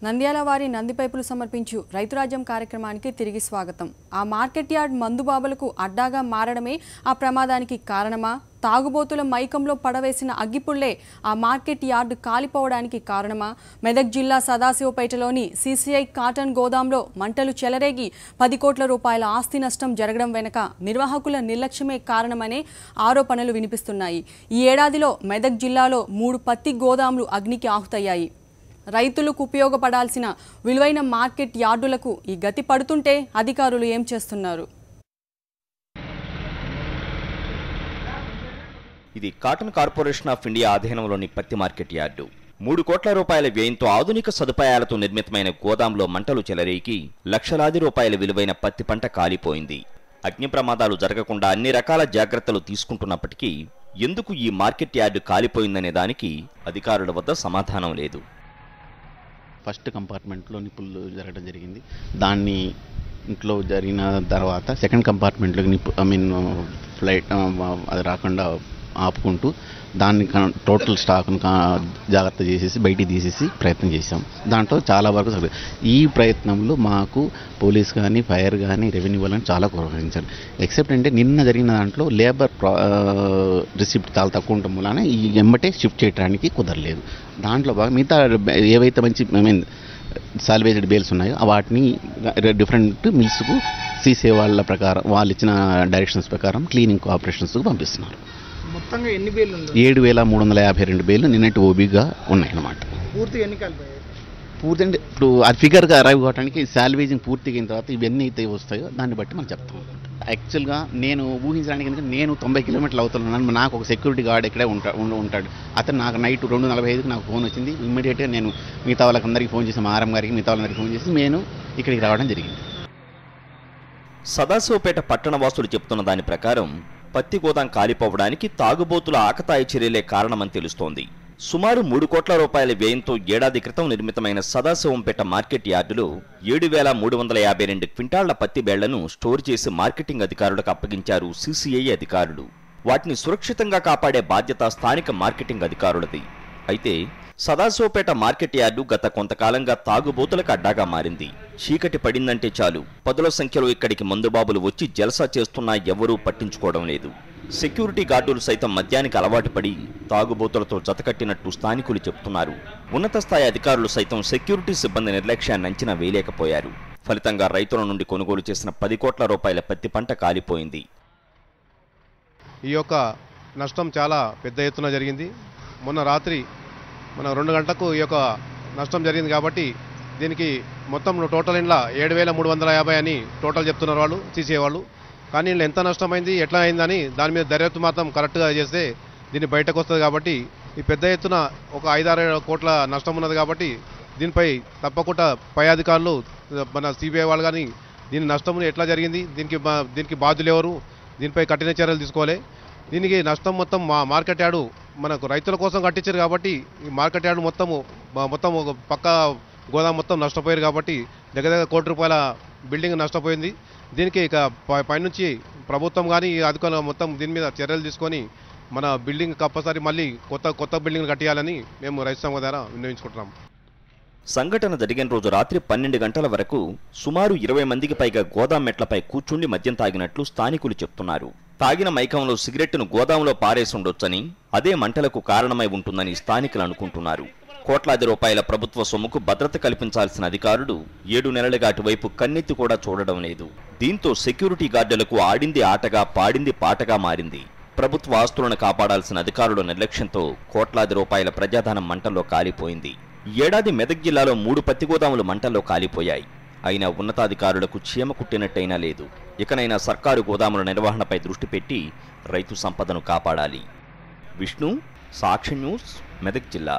నంద్యాల వారి నంది పైపులు సమర్పించు రైతురాజ్యం కార్యక్రమానికి తిరిగి స్వాగతం. ఆ మార్కెట్ యార్డ్ మందుబాబులకు అడ్డాగా మారడమే ఆ ప్రమాదానికి కారణమా? తాగుబోతుల మైకంలో పడవేసిన అగ్గిపుళ్లే ఆ మార్కెట్ యార్డ్ కాలిపోవడానికి కారణమా? మెదక్ జిల్లా సదాశివపేటలోని సీసీఐ కాటన్ గోదాంలో మంటలు చెలరేగి 10 కోట్ల రూపాయల ఆస్తి నష్టం జరగడం వెనుక నిర్వాహకుల నిర్లక్ష్యమే కారణమనే ఆరోపణలు వినిపిస్తున్నాయి. ఈ ఏడాదిలో మెదక్ జిల్లాలో 3 పత్తి గోదాంలు అగ్నికి ఆహుతయ్యాయి. రైతులకు ఉపయోగపడాల్సిన విలువైన మార్కెట్ యార్డులకు ఈ గతి పడుతుంటే అధికారులు ఏం చేస్తున్నారు? ఇది కాటన్ కార్పొరేషన్ ఆఫ్ ఇండియా ఆధీనంలోని పత్తి మార్కెట్ యార్డు. 3 కోట్ల రూపాయల వ్యయంతో ఆధునిక సదుపాయాలతో నిర్మితమైన గోదాంలో మంటలు చెలరేగి లక్షలాది రూపాయల విలువైన పత్తి పంట కాలిపోయింది. అగ్ని ప్రమాదాలు జరగకుండా అన్ని రకాల జాగ్రత్తలు తీసుకుంటున్నప్పటికీ ఎందుకు ఈ మార్కెట్ యార్డు కాలిపోయిందనే దానికి అధికారుల వద్ద సమాధానం లేదు. ఫస్ట్ కంపార్ట్మెంట్లో నిప్పులు జరగడం జరిగింది. దాన్ని ఇంట్లో జరిగిన తర్వాత సెకండ్ కంపార్ట్మెంట్లోకి ఫ్లైట్ అది రాకుండా ఆపుకుంటూ దాన్ని టోటల్ స్టాక్ను జాగ్రత్త చేసేసి బయటికి తీసేసి ప్రయత్నం చేశాం. దాంట్లో చాలా వరకు ఈ ప్రయత్నంలో మాకు పోలీస్ కానీ ఫైర్ కానీ రెవెన్యూ వాళ్ళని చాలా ప్రోత్సహించారు. ఎక్సెప్ట్ అంటే నిన్న జరిగిన దాంట్లో లేబర్ రిసిప్ట్ చాలా తక్కువ ఉండటం వలన ఈ ఎంబటే షిఫ్ట్ చేయడానికి కుదరలేదు. దాంట్లో బాగా మిగతా ఏవైతే మంచి సాల్వేజ్డ్ బేల్స్ ఉన్నాయో వాటిని డిఫరెంట్ మిల్స్కు సీసే వాళ్ళ ప్రకారం వాళ్ళు ఇచ్చిన డైరెక్షన్స్ ప్రకారం క్లీనింగ్ ఆపరేషన్స్కు పంపిస్తున్నారు. మొత్తంగా ఎన్ని బేలు ఉంది? 7,352 బేలు నిన్నటి ఓబీగా ఉన్నాయన్నమాట. పూర్తి ఎన్ని కలిపాయి? పూర్తి అంటే ఇప్పుడు అది ఫిగర్గా అరైవ్ కావడానికి సాల్వేజింగ్ పూర్తిగా అయిన తర్వాత ఇవన్నీ అయితే వస్తాయో దాన్ని బట్టి మనం చెప్తాం. యాక్చువల్గా నేను ఊహించడానికి ఎందుకంటే నేను 90 కిలోమీటర్లు అవుతున్నాను. నాకు ఒక సెక్యూరిటీ గార్డ్ ఇక్కడే ఉంటాడు. అతను నాకు నైట్ 2:45కి నాకు ఫోన్ వచ్చింది. ఇమ్మీడియట్గా నేను మిగతా వాళ్ళందరికీ ఫోన్ చేసి మా ఆర్ఎం గారికి మిగతా వాళ్ళందరికీ ఫోన్ చేసి నేను ఇక్కడికి రావడం జరిగింది. సదాశివపేట పట్టణ వాసులు చెప్తున్న దాని ప్రకారం పత్తి గోదాం కాలిపోవడానికి తాగుబోతుల ఆకతాయి చర్యలే కారణమని తెలుస్తోంది. సుమారు 3 కోట్ల రూపాయల వ్యయంతో ఏడాది క్రితం నిర్మితమైన సదాశివంపేట మార్కెట్ యార్డులో 7,352 క్వింటాళ్ల పత్తి బేళ్లను స్టోర్ చేసి మార్కెటింగ్ అధికారులకు అప్పగించారు సీసీఐ అధికారులు. వాటిని సురక్షితంగా కాపాడే బాధ్యత స్థానిక మార్కెటింగ్ అధికారులది. అయితే సదాశివపేట మార్కెట్ యార్డు గత కొంతకాలంగా తాగుబోతులకు అడ్డాగా మారింది. చీకటి పడిందంటే చాలు పదుల సంఖ్యలో ఇక్కడికి మందుబాబులు వచ్చి జలసా చేస్తున్నా ఎవరూ పట్టించుకోవడం లేదు. సెక్యూరిటీ గార్డులు సైతం మద్యానికి అలవాటు పడి తాగుబోతులతో జతకట్టినట్టు స్థానికులు చెబుతున్నారు. ఉన్నత స్థాయి అధికారులు సైతం సెక్యూరిటీ సిబ్బంది నిర్లక్ష్యాన్ని అంచనా వేయలేకపోయారు. ఫలితంగా రైతుల నుండి కొనుగోలు చేసిన 10 కోట్ల రూపాయల పత్తి పంట కాలిపోయింది. ఈ యొక్క నష్టం చాలా పెద్ద ఎత్తున జరిగింది. మొన్న రాత్రి 2 గంటలకు ఈ యొక్క నష్టం జరిగింది. కాబట్టి దీనికి మొత్తం టోటల్ ఇండ్ల 7,350 అని టోటల్ చెప్తున్నారు వాళ్ళు సీసీ వాళ్ళు. కానీ ఇంట్లో ఎంత నష్టమైంది ఎట్లా అయిందని దాని మీద దర్యాప్తు మాత్రం కరెక్ట్గా చేస్తే దీన్ని బయటకు వస్తుంది. కాబట్టి ఈ పెద్ద ఎత్తున ఒక 5-6 కోట్ల నష్టం ఉన్నది. కాబట్టి దీనిపై తప్పకుండా పై అధికారులు మన సిబిఐ వాళ్ళు కానీ దీని నష్టం ఎట్లా జరిగింది, దీనికి బాధ్యులు ఎవరు, దీనిపై కఠిన చర్యలు తీసుకోవాలి. దీనికి నష్టం మొత్తం మార్కెట్ యార్డు మనకు రైతుల కోసం కట్టించారు. కాబట్టి ఈ మార్కెట్ యార్డు మొత్తం ఒక పక్క గోదాం మొత్తం నష్టపోయారు. కాబట్టి దగ్గర 1 కోటి రూపాయల బిల్డింగ్ నష్టపోయింది. దీనికి ఇక పైనుంచి ప్రభుత్వం కానీ అధికారులు మొత్తం దీని మీద చర్యలు తీసుకొని మన బిల్డింగ్ కంపల్సరీ మళ్ళీ కొత్త బిల్డింగ్ కట్టియాలని మేము రైతు సంఘం ద్వారా విన్నవించుకుంటున్నాం. సంఘటన జరిగిన రోజు రాత్రి 12 గంటల వరకు సుమారు 20 మందికి పైగా గోదాం మెట్లపై కూర్చుండి మద్యం తాగినట్లు స్థానికులు చెప్తున్నారు. తాగిన మైకంలో సిగరెట్టును గోదాంలో పారేసి ఉండొచ్చని, అదే మంటలకు కారణమై ఉంటుందని స్థానికులు అనుకుంటున్నారు. కోట్లాది రూపాయల ప్రభుత్వ సొమ్ముకు భద్రత కల్పించాల్సిన అధికారులు 7 నెలలుగా అటువైపు కన్నెత్తి కూడా చూడడం లేదు. దీంతో సెక్యూరిటీ గార్డులకు ఆడింది ఆటగా పాడింది పాటగా మారింది. ప్రభుత్వ ఆస్తులను కాపాడాల్సిన అధికారుల నిర్లక్ష్యంతో కోట్లాది రూపాయల ప్రజాధనం మంటల్లో కాలిపోయింది. ఈ ఏడాది మెదక్ జిల్లాలో 3 పత్తి గోదాములు మంటల్లో కాలిపోయాయి. అయినా ఉన్నతాధికారులకు చీమ కుట్టినట్టయినా లేదు. ఇకనైనా సర్కారు గోదాముల నిర్వహణపై దృష్టి పెట్టి రైతు సంపదను కాపాడాలి. విష్ణు, సాక్షి న్యూస్, మెదక్ జిల్లా.